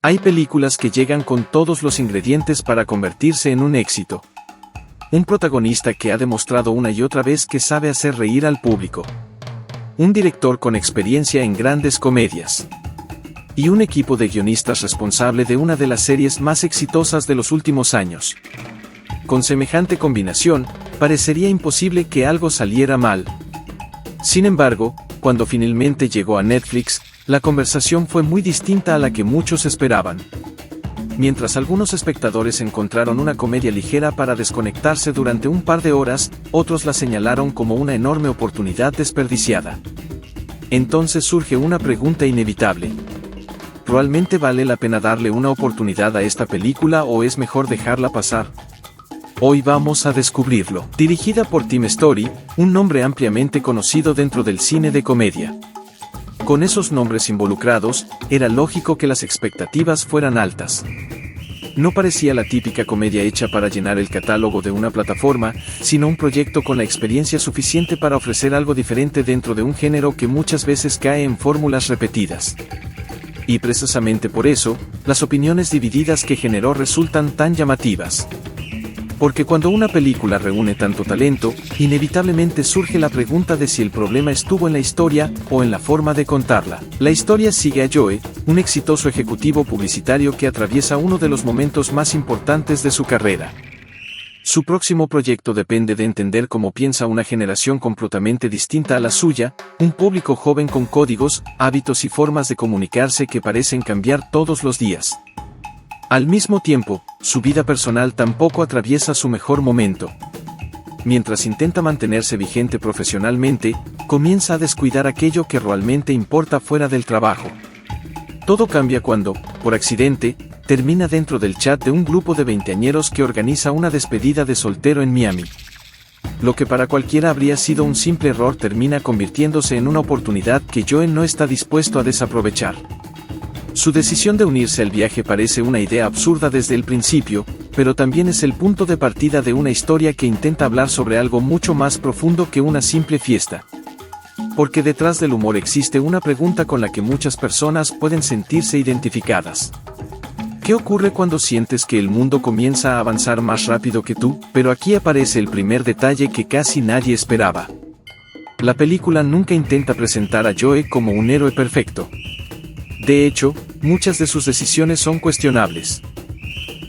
Hay películas que llegan con todos los ingredientes para convertirse en un éxito. Un protagonista que ha demostrado una y otra vez que sabe hacer reír al público. Un director con experiencia en grandes comedias. Y un equipo de guionistas responsable de una de las series más exitosas de los últimos años. Con semejante combinación, parecería imposible que algo saliera mal. Sin embargo, cuando finalmente llegó a Netflix, la conversación fue muy distinta a la que muchos esperaban. Mientras algunos espectadores encontraron una comedia ligera para desconectarse durante un par de horas, otros la señalaron como una enorme oportunidad desperdiciada. Entonces surge una pregunta inevitable. ¿Realmente vale la pena darle una oportunidad a esta película o es mejor dejarla pasar? Hoy vamos a descubrirlo. Dirigida por Tim Story, un nombre ampliamente conocido dentro del cine de comedia. Con esos nombres involucrados, era lógico que las expectativas fueran altas. No parecía la típica comedia hecha para llenar el catálogo de una plataforma, sino un proyecto con la experiencia suficiente para ofrecer algo diferente dentro de un género que muchas veces cae en fórmulas repetidas. Y precisamente por eso, las opiniones divididas que generó resultan tan llamativas. Porque cuando una película reúne tanto talento, inevitablemente surge la pregunta de si el problema estuvo en la historia o en la forma de contarla. La historia sigue a Joe, un exitoso ejecutivo publicitario que atraviesa uno de los momentos más importantes de su carrera. Su próximo proyecto depende de entender cómo piensa una generación completamente distinta a la suya, un público joven con códigos, hábitos y formas de comunicarse que parecen cambiar todos los días. Al mismo tiempo, su vida personal tampoco atraviesa su mejor momento. Mientras intenta mantenerse vigente profesionalmente, comienza a descuidar aquello que realmente importa fuera del trabajo. Todo cambia cuando, por accidente, termina dentro del chat de un grupo de veinteañeros que organiza una despedida de soltero en Miami. Lo que para cualquiera habría sido un simple error termina convirtiéndose en una oportunidad que Joe no está dispuesto a desaprovechar. Su decisión de unirse al viaje parece una idea absurda desde el principio, pero también es el punto de partida de una historia que intenta hablar sobre algo mucho más profundo que una simple fiesta. Porque detrás del humor existe una pregunta con la que muchas personas pueden sentirse identificadas. ¿Qué ocurre cuando sientes que el mundo comienza a avanzar más rápido que tú? Pero aquí aparece el primer detalle que casi nadie esperaba. La película nunca intenta presentar a Joe como un héroe perfecto. De hecho, muchas de sus decisiones son cuestionables.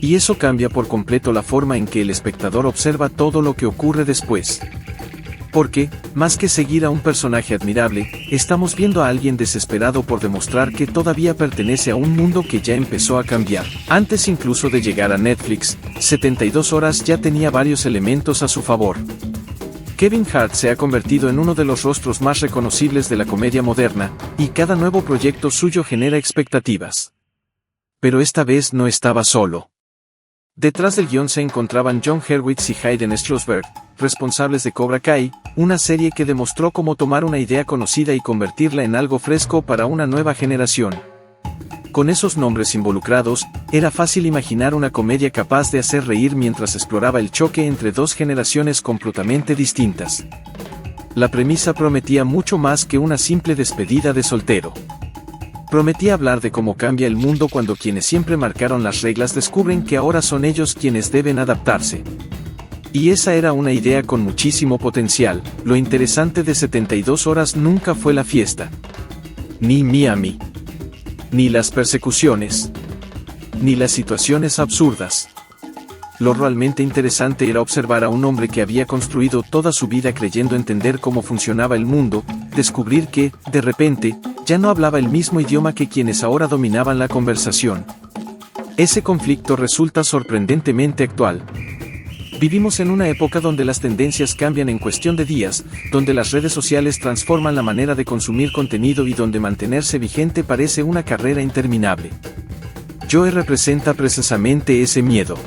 Y eso cambia por completo la forma en que el espectador observa todo lo que ocurre después. Porque, más que seguir a un personaje admirable, estamos viendo a alguien desesperado por demostrar que todavía pertenece a un mundo que ya empezó a cambiar. Antes incluso de llegar a Netflix, 72 horas ya tenía varios elementos a su favor. Kevin Hart se ha convertido en uno de los rostros más reconocibles de la comedia moderna, y cada nuevo proyecto suyo genera expectativas. Pero esta vez no estaba solo. Detrás del guión se encontraban Jon Hurwitz y Hayden Schlossberg, responsables de Cobra Kai, una serie que demostró cómo tomar una idea conocida y convertirla en algo fresco para una nueva generación. Con esos nombres involucrados, era fácil imaginar una comedia capaz de hacer reír mientras exploraba el choque entre dos generaciones completamente distintas. La premisa prometía mucho más que una simple despedida de soltero. Prometía hablar de cómo cambia el mundo cuando quienes siempre marcaron las reglas descubren que ahora son ellos quienes deben adaptarse. Y esa era una idea con muchísimo potencial. Lo interesante de 72 horas nunca fue la fiesta. Ni Miami. Ni las persecuciones. Ni las situaciones absurdas. Lo realmente interesante era observar a un hombre que había construido toda su vida creyendo entender cómo funcionaba el mundo, descubrir que, de repente, ya no hablaba el mismo idioma que quienes ahora dominaban la conversación. Ese conflicto resulta sorprendentemente actual. Vivimos en una época donde las tendencias cambian en cuestión de días, donde las redes sociales transforman la manera de consumir contenido y donde mantenerse vigente parece una carrera interminable. Joe representa precisamente ese miedo.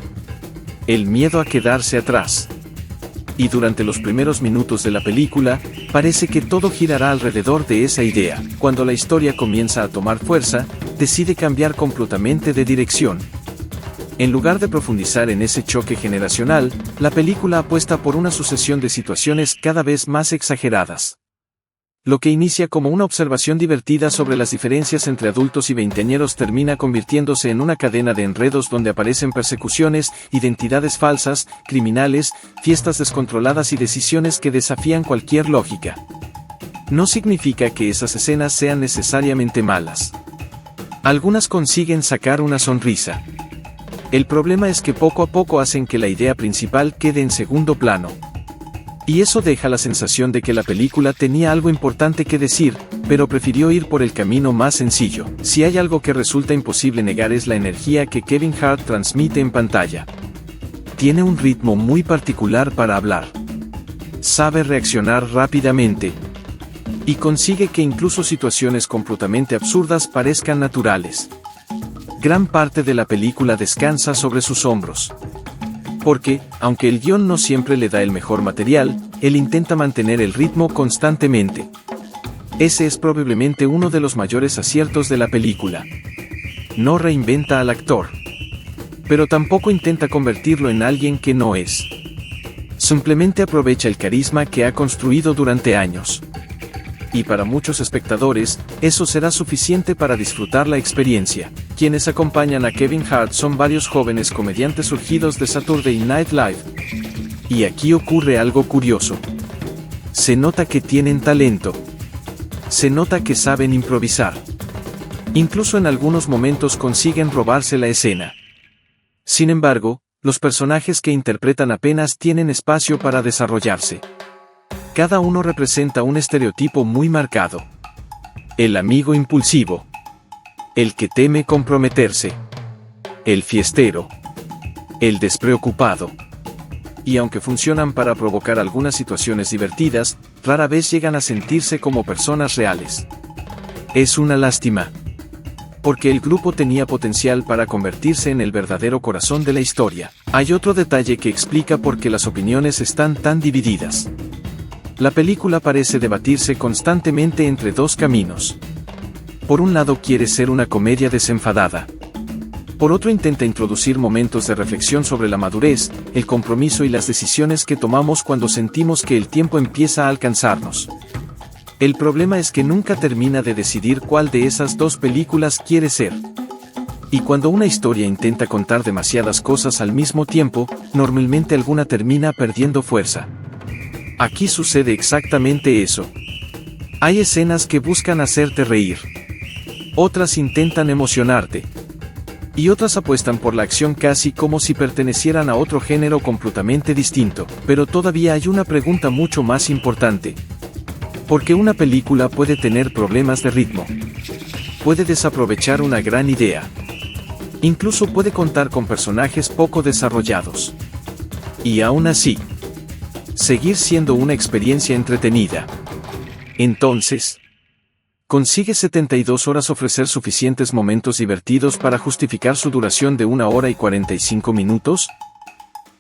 El miedo a quedarse atrás. Y durante los primeros minutos de la película, parece que todo girará alrededor de esa idea. Cuando la historia comienza a tomar fuerza, decide cambiar completamente de dirección. En lugar de profundizar en ese choque generacional, la película apuesta por una sucesión de situaciones cada vez más exageradas. Lo que inicia como una observación divertida sobre las diferencias entre adultos y veinteañeros termina convirtiéndose en una cadena de enredos donde aparecen persecuciones, identidades falsas, criminales, fiestas descontroladas y decisiones que desafían cualquier lógica. No significa que esas escenas sean necesariamente malas. Algunas consiguen sacar una sonrisa. El problema es que poco a poco hacen que la idea principal quede en segundo plano. Y eso deja la sensación de que la película tenía algo importante que decir, pero prefirió ir por el camino más sencillo. Si hay algo que resulta imposible negar es la energía que Kevin Hart transmite en pantalla. Tiene un ritmo muy particular para hablar. Sabe reaccionar rápidamente. Y consigue que incluso situaciones completamente absurdas parezcan naturales. Gran parte de la película descansa sobre sus hombros. Porque, aunque el guión no siempre le da el mejor material, él intenta mantener el ritmo constantemente. Ese es probablemente uno de los mayores aciertos de la película. No reinventa al actor. Pero tampoco intenta convertirlo en alguien que no es. Simplemente aprovecha el carisma que ha construido durante años. Y para muchos espectadores, eso será suficiente para disfrutar la experiencia. Quienes acompañan a Kevin Hart son varios jóvenes comediantes surgidos de Saturday Night Live. Y aquí ocurre algo curioso. Se nota que tienen talento. Se nota que saben improvisar. Incluso en algunos momentos consiguen robarse la escena. Sin embargo, los personajes que interpretan apenas tienen espacio para desarrollarse. Cada uno representa un estereotipo muy marcado. El amigo impulsivo. El que teme comprometerse. El fiestero. El despreocupado. Y aunque funcionan para provocar algunas situaciones divertidas, rara vez llegan a sentirse como personas reales. Es una lástima. Porque el grupo tenía potencial para convertirse en el verdadero corazón de la historia. Hay otro detalle que explica por qué las opiniones están tan divididas. La película parece debatirse constantemente entre dos caminos. Por un lado quiere ser una comedia desenfadada. Por otro intenta introducir momentos de reflexión sobre la madurez, el compromiso y las decisiones que tomamos cuando sentimos que el tiempo empieza a alcanzarnos. El problema es que nunca termina de decidir cuál de esas dos películas quiere ser. Y cuando una historia intenta contar demasiadas cosas al mismo tiempo, normalmente alguna termina perdiendo fuerza. Aquí sucede exactamente eso. Hay escenas que buscan hacerte reír. Otras intentan emocionarte. Y otras apuestan por la acción casi como si pertenecieran a otro género completamente distinto. Pero todavía hay una pregunta mucho más importante. ¿Por qué una película puede tener problemas de ritmo? Puede desaprovechar una gran idea. Incluso puede contar con personajes poco desarrollados. Y aún así, seguir siendo una experiencia entretenida. Entonces, ¿consigue 72 horas ofrecer suficientes momentos divertidos para justificar su duración de 1 hora y 45 minutos?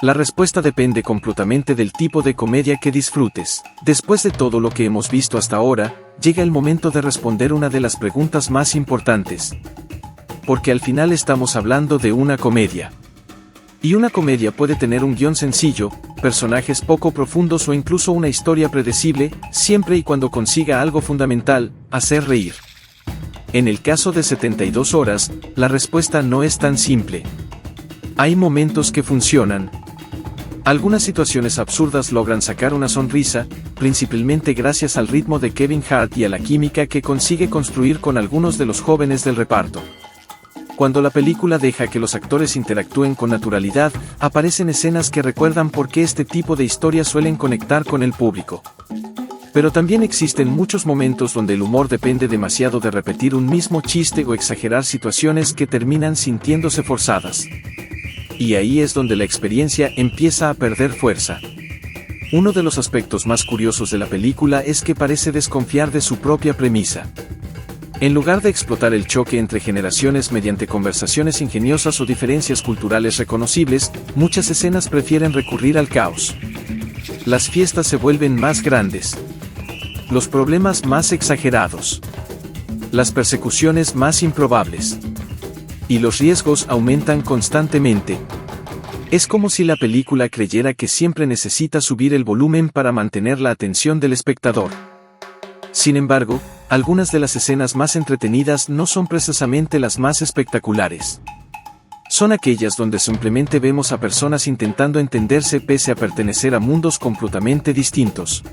La respuesta depende completamente del tipo de comedia que disfrutes. Después de todo lo que hemos visto hasta ahora, llega el momento de responder una de las preguntas más importantes. Porque al final estamos hablando de una comedia. Y una comedia puede tener un guión sencillo, personajes poco profundos o incluso una historia predecible, siempre y cuando consiga algo fundamental, hacer reír. En el caso de 72 horas, la respuesta no es tan simple. Hay momentos que funcionan. Algunas situaciones absurdas logran sacar una sonrisa, principalmente gracias al ritmo de Kevin Hart y a la química que consigue construir con algunos de los jóvenes del reparto. Cuando la película deja que los actores interactúen con naturalidad, aparecen escenas que recuerdan por qué este tipo de historias suelen conectar con el público. Pero también existen muchos momentos donde el humor depende demasiado de repetir un mismo chiste o exagerar situaciones que terminan sintiéndose forzadas. Y ahí es donde la experiencia empieza a perder fuerza. Uno de los aspectos más curiosos de la película es que parece desconfiar de su propia premisa. En lugar de explotar el choque entre generaciones mediante conversaciones ingeniosas o diferencias culturales reconocibles, muchas escenas prefieren recurrir al caos. Las fiestas se vuelven más grandes. Los problemas más exagerados. Las persecuciones más improbables. Y los riesgos aumentan constantemente. Es como si la película creyera que siempre necesita subir el volumen para mantener la atención del espectador. Sin embargo, algunas de las escenas más entretenidas no son precisamente las más espectaculares. Son aquellas donde simplemente vemos a personas intentando entenderse pese a pertenecer a mundos completamente distintos.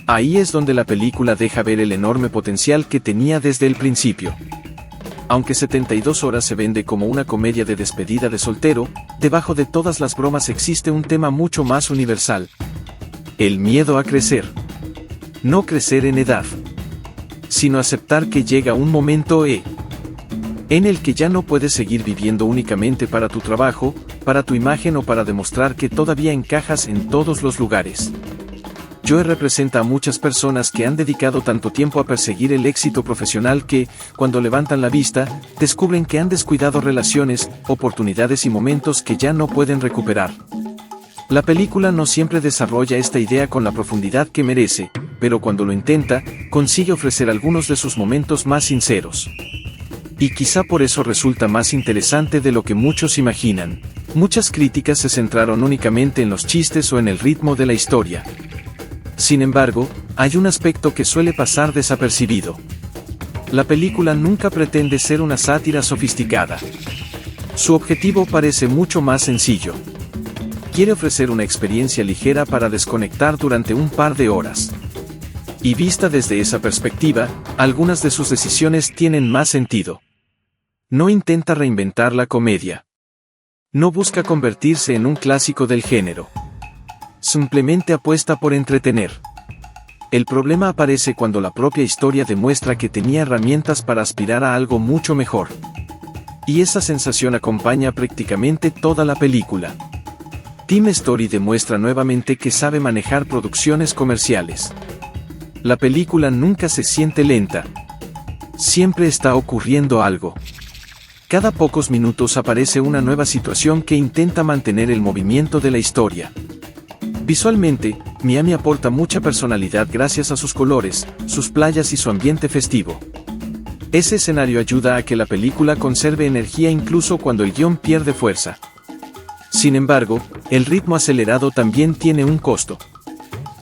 Ahí es donde la película deja ver el enorme potencial que tenía desde el principio. Aunque 72 horas se vende como una comedia de despedida de soltero, debajo de todas las bromas existe un tema mucho más universal. El miedo a crecer. No crecer en edad, sino aceptar que llega un momento en el que ya no puedes seguir viviendo únicamente para tu trabajo, para tu imagen o para demostrar que todavía encajas en todos los lugares. Joe representa a muchas personas que han dedicado tanto tiempo a perseguir el éxito profesional que, cuando levantan la vista, descubren que han descuidado relaciones, oportunidades y momentos que ya no pueden recuperar. La película no siempre desarrolla esta idea con la profundidad que merece, pero cuando lo intenta, consigue ofrecer algunos de sus momentos más sinceros. Y quizá por eso resulta más interesante de lo que muchos imaginan. Muchas críticas se centraron únicamente en los chistes o en el ritmo de la historia. Sin embargo, hay un aspecto que suele pasar desapercibido. La película nunca pretende ser una sátira sofisticada. Su objetivo parece mucho más sencillo. Quiere ofrecer una experiencia ligera para desconectar durante un par de horas. Y vista desde esa perspectiva, algunas de sus decisiones tienen más sentido. No intenta reinventar la comedia. No busca convertirse en un clásico del género. Simplemente apuesta por entretener. El problema aparece cuando la propia historia demuestra que tenía herramientas para aspirar a algo mucho mejor. Y esa sensación acompaña prácticamente toda la película. Team Story demuestra nuevamente que sabe manejar producciones comerciales. La película nunca se siente lenta. Siempre está ocurriendo algo. Cada pocos minutos aparece una nueva situación que intenta mantener el movimiento de la historia. Visualmente, Miami aporta mucha personalidad gracias a sus colores, sus playas y su ambiente festivo. Ese escenario ayuda a que la película conserve energía incluso cuando el guión pierde fuerza. Sin embargo, el ritmo acelerado también tiene un costo.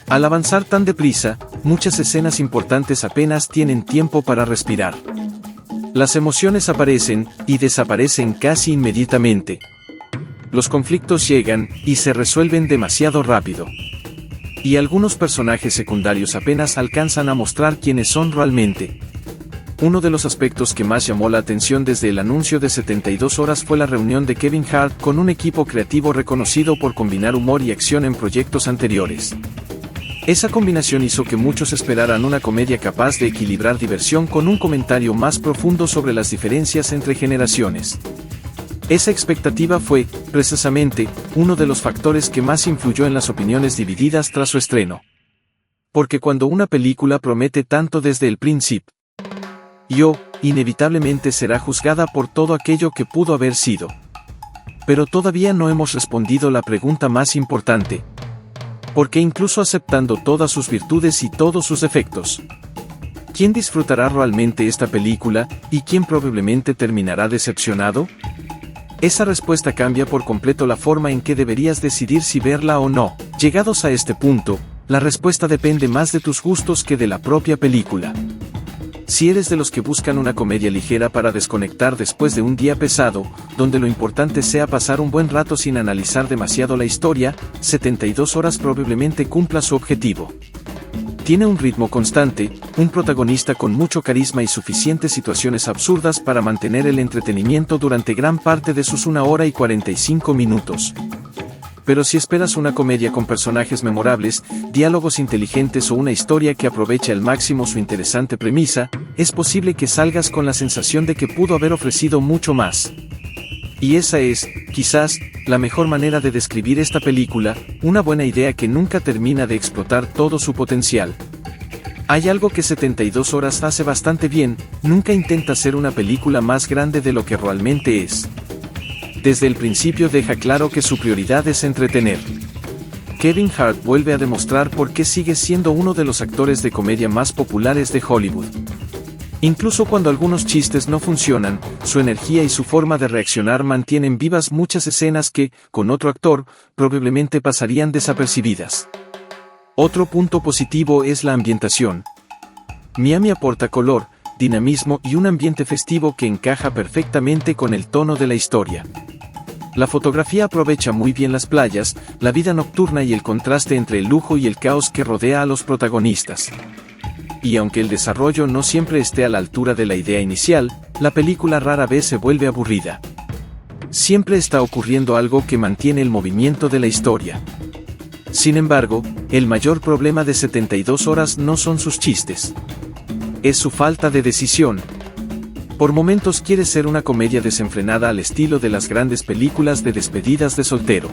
Al avanzar tan deprisa, muchas escenas importantes apenas tienen tiempo para respirar. Las emociones aparecen y desaparecen casi inmediatamente. Los conflictos llegan y se resuelven demasiado rápido. Y algunos personajes secundarios apenas alcanzan a mostrar quiénes son realmente. Uno de los aspectos que más llamó la atención desde el anuncio de 72 horas fue la reunión de Kevin Hart con un equipo creativo reconocido por combinar humor y acción en proyectos anteriores. Esa combinación hizo que muchos esperaran una comedia capaz de equilibrar diversión con un comentario más profundo sobre las diferencias entre generaciones. Esa expectativa fue, precisamente, uno de los factores que más influyó en las opiniones divididas tras su estreno. Porque cuando una película promete tanto desde el principio, inevitablemente será juzgada por todo aquello que pudo haber sido. Pero todavía no hemos respondido la pregunta más importante. ¿Por qué incluso aceptando todas sus virtudes y todos sus defectos? ¿Quién disfrutará realmente esta película, y quién probablemente terminará decepcionado? Esa respuesta cambia por completo la forma en que deberías decidir si verla o no. Llegados a este punto, la respuesta depende más de tus gustos que de la propia película. Si eres de los que buscan una comedia ligera para desconectar después de un día pesado, donde lo importante sea pasar un buen rato sin analizar demasiado la historia, 72 horas probablemente cumpla su objetivo. Tiene un ritmo constante, un protagonista con mucho carisma y suficientes situaciones absurdas para mantener el entretenimiento durante gran parte de sus 1 hora y 45 minutos. Pero si esperas una comedia con personajes memorables, diálogos inteligentes o una historia que aproveche al máximo su interesante premisa, es posible que salgas con la sensación de que pudo haber ofrecido mucho más. Y esa es, quizás, la mejor manera de describir esta película, una buena idea que nunca termina de explotar todo su potencial. Hay algo que 72 horas hace bastante bien, nunca intenta ser una película más grande de lo que realmente es. Desde el principio deja claro que su prioridad es entretener. Kevin Hart vuelve a demostrar por qué sigue siendo uno de los actores de comedia más populares de Hollywood. Incluso cuando algunos chistes no funcionan, su energía y su forma de reaccionar mantienen vivas muchas escenas que, con otro actor, probablemente pasarían desapercibidas. Otro punto positivo es la ambientación. Miami aporta color, dinamismo y un ambiente festivo que encaja perfectamente con el tono de la historia. La fotografía aprovecha muy bien las playas, la vida nocturna y el contraste entre el lujo y el caos que rodea a los protagonistas. Y aunque el desarrollo no siempre esté a la altura de la idea inicial, la película rara vez se vuelve aburrida. Siempre está ocurriendo algo que mantiene el movimiento de la historia. Sin embargo, el mayor problema de 72 horas no son sus chistes. Es su falta de decisión. Por momentos quiere ser una comedia desenfrenada al estilo de las grandes películas de despedidas de soltero.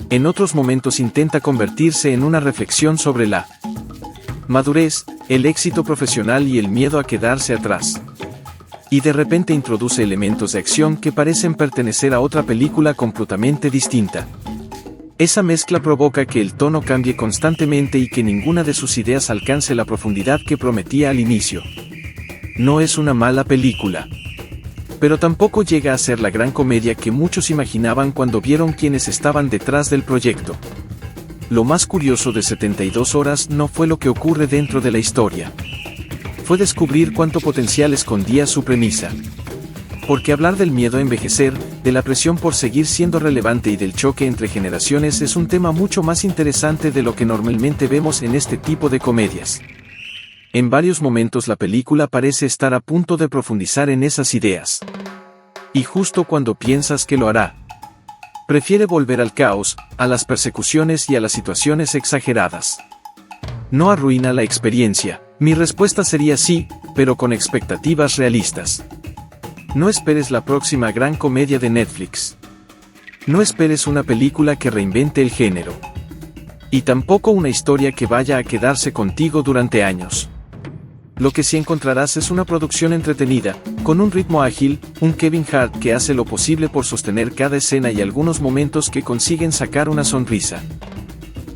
En otros momentos intenta convertirse en una reflexión sobre la madurez, el éxito profesional y el miedo a quedarse atrás. Y de repente introduce elementos de acción que parecen pertenecer a otra película completamente distinta. Esa mezcla provoca que el tono cambie constantemente y que ninguna de sus ideas alcance la profundidad que prometía al inicio. No es una mala película. Pero tampoco llega a ser la gran comedia que muchos imaginaban cuando vieron quiénes estaban detrás del proyecto. Lo más curioso de 72 horas no fue lo que ocurre dentro de la historia. Fue descubrir cuánto potencial escondía su premisa. Porque hablar del miedo a envejecer, de la presión por seguir siendo relevante y del choque entre generaciones es un tema mucho más interesante de lo que normalmente vemos en este tipo de comedias. En varios momentos la película parece estar a punto de profundizar en esas ideas. Y justo cuando piensas que lo hará, prefiere volver al caos, a las persecuciones y a las situaciones exageradas. ¿No arruina la experiencia? Mi respuesta sería sí, pero con expectativas realistas. No esperes la próxima gran comedia de Netflix. No esperes una película que reinvente el género. Y tampoco una historia que vaya a quedarse contigo durante años. Lo que sí encontrarás es una producción entretenida, con un ritmo ágil, un Kevin Hart que hace lo posible por sostener cada escena y algunos momentos que consiguen sacar una sonrisa.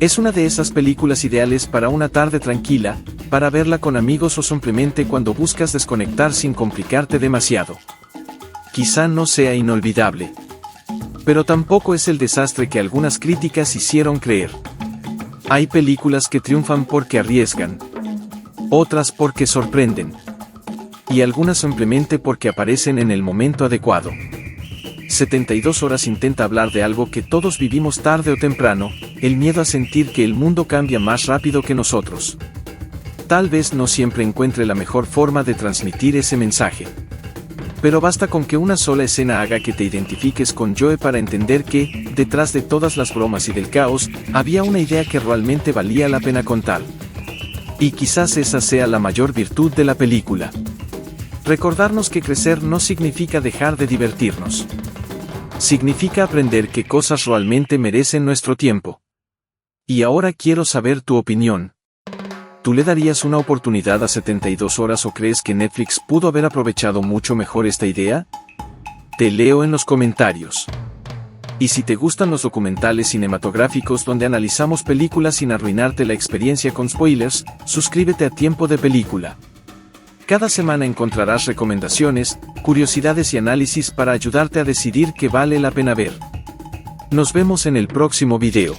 Es una de esas películas ideales para una tarde tranquila, para verla con amigos o simplemente cuando buscas desconectar sin complicarte demasiado. Quizá no sea inolvidable. Pero tampoco es el desastre que algunas críticas hicieron creer. Hay películas que triunfan porque arriesgan. Otras porque sorprenden. Y algunas simplemente porque aparecen en el momento adecuado. 72 horas intenta hablar de algo que todos vivimos tarde o temprano, el miedo a sentir que el mundo cambia más rápido que nosotros. Tal vez no siempre encuentre la mejor forma de transmitir ese mensaje. Pero basta con que una sola escena haga que te identifiques con Joe para entender que, detrás de todas las bromas y del caos, había una idea que realmente valía la pena contar. Y quizás esa sea la mayor virtud de la película. Recordarnos que crecer no significa dejar de divertirnos. Significa aprender qué cosas realmente merecen nuestro tiempo. Y ahora quiero saber tu opinión. ¿Tú le darías una oportunidad a 72 horas o crees que Netflix pudo haber aprovechado mucho mejor esta idea? Te leo en los comentarios. Y si te gustan los documentales cinematográficos donde analizamos películas sin arruinarte la experiencia con spoilers, suscríbete a Tiempo de Película. Cada semana encontrarás recomendaciones, curiosidades y análisis para ayudarte a decidir qué vale la pena ver. Nos vemos en el próximo video.